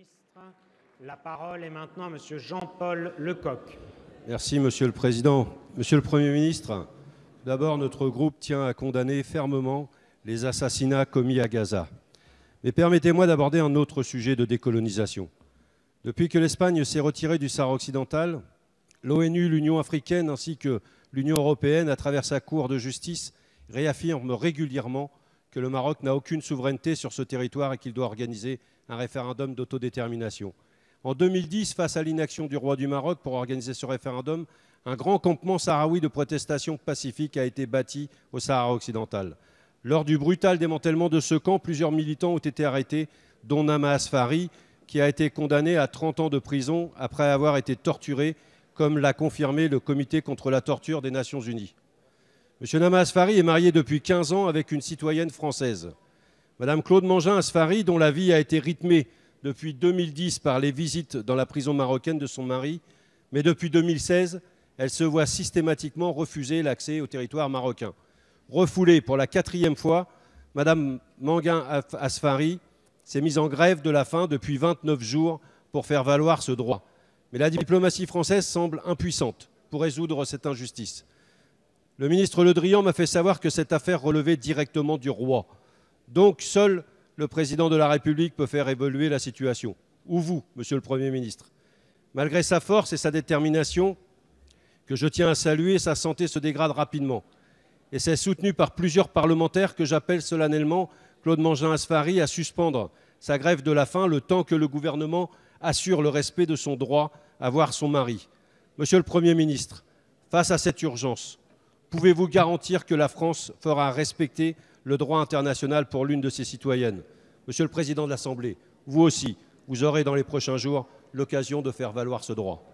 ministre. La parole est maintenant à Monsieur Jean-Paul Lecoq. Merci, Monsieur le Président. Monsieur le Premier ministre, d'abord, notre groupe tient à condamner fermement les assassinats commis à Gaza. Mais permettez-moi d'aborder un autre sujet de décolonisation. Depuis que l'Espagne s'est retirée du Sahara occidental, l'ONU, l'Union africaine ainsi que l'Union européenne, à travers sa Cour de justice, réaffirment régulièrement que le Maroc n'a aucune souveraineté sur ce territoire et qu'il doit organiser un référendum d'autodétermination. En 2010, face à l'inaction du roi du Maroc pour organiser ce référendum, un grand campement sahraoui de protestation pacifique a été bâti au Sahara occidental. Lors du brutal démantèlement de ce camp, plusieurs militants ont été arrêtés, dont Nama Asfari, qui a été condamné à 30 ans de prison après avoir été torturé, comme l'a confirmé le Comité contre la torture des Nations Unies. M. Nama Asfari est marié depuis 15 ans avec une citoyenne française. Mme Claude Mangin Asfari, dont la vie a été rythmée depuis 2010 par les visites dans la prison marocaine de son mari, mais depuis 2016, elle se voit systématiquement refuser l'accès au territoire marocain. Refoulée pour la 4e fois, Mme Mangin Asfari s'est mise en grève de la faim depuis 29 jours pour faire valoir ce droit. Mais la diplomatie française semble impuissante pour résoudre cette injustice. Le ministre Le Drian m'a fait savoir que cette affaire relevait directement du roi. Donc seul le président de la République peut faire évoluer la situation. Ou vous, monsieur le Premier ministre. Malgré sa force et sa détermination, que je tiens à saluer, sa santé se dégrade rapidement. Et c'est soutenu par plusieurs parlementaires que j'appelle solennellement Claude Mangin Asfari à suspendre sa grève de la faim le temps que le gouvernement assure le respect de son droit à voir son mari. Monsieur le Premier ministre, face à cette urgence, pouvez-vous garantir que la France fera respecter le droit international pour l'une de ses citoyennes? Monsieur le Président de l'Assemblée, vous aussi, vous aurez dans les prochains jours l'occasion de faire valoir ce droit.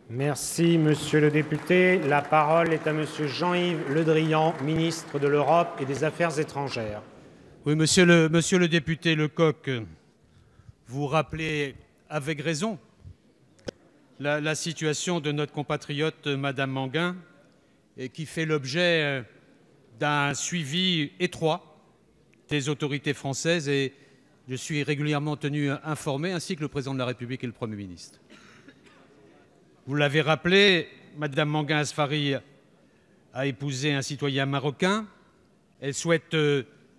Merci, Monsieur le député. La parole est à Monsieur Jean-Yves Le Drian, ministre de l'Europe et des Affaires étrangères. Oui, monsieur le député Lecoq, vous rappelez avec raison la situation de notre compatriote Madame Mangin, et qui fait l'objet d'un suivi étroit des autorités françaises, et je suis régulièrement tenu informé, ainsi que le président de la République et le Premier ministre. Vous l'avez rappelé, Madame Mangin Asfari a épousé un citoyen marocain. Elle souhaite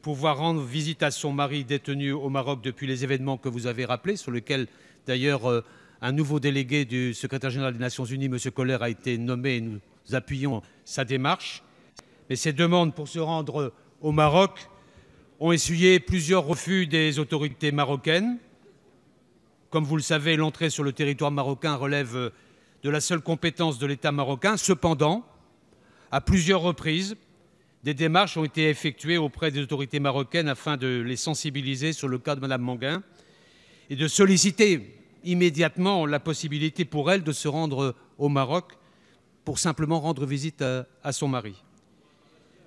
pouvoir rendre visite à son mari détenu au Maroc depuis les événements que vous avez rappelés, sur lesquels d'ailleurs un nouveau délégué du secrétaire général des Nations Unies, M. Koller, a été nommé, et nous appuyons sa démarche. Mais ces demandes pour se rendre au Maroc ont essuyé plusieurs refus des autorités marocaines. Comme vous le savez, l'entrée sur le territoire marocain relève de la seule compétence de l'État marocain. Cependant, à plusieurs reprises, des démarches ont été effectuées auprès des autorités marocaines afin de les sensibiliser sur le cas de Mme Mangin et de solliciter immédiatement la possibilité pour elle de se rendre au Maroc pour simplement rendre visite à son mari.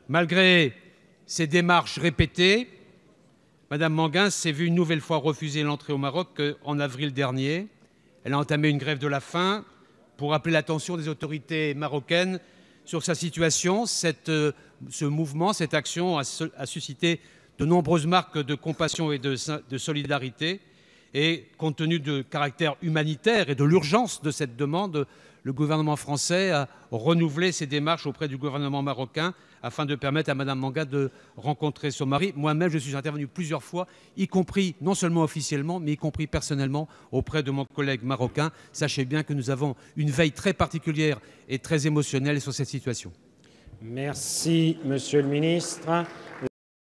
Malgré ces démarches répétées, Mme Mangin s'est vue une nouvelle fois refuser l'entrée au Maroc en avril dernier. Elle a entamé une grève de la faim pour appeler l'attention des autorités marocaines sur sa situation. Ce mouvement, cette action a suscité de nombreuses marques de compassion et de solidarité. Et compte tenu du caractère humanitaire et de l'urgence de cette demande, le gouvernement français a renouvelé ses démarches auprès du gouvernement marocain afin de permettre à Mme Mangin de rencontrer son mari. Moi-même, je suis intervenu plusieurs fois, y compris non seulement officiellement, mais y compris personnellement auprès de mon collègue marocain. Sachez bien que nous avons une veille très particulière et très émotionnelle sur cette situation. Merci, Monsieur le ministre.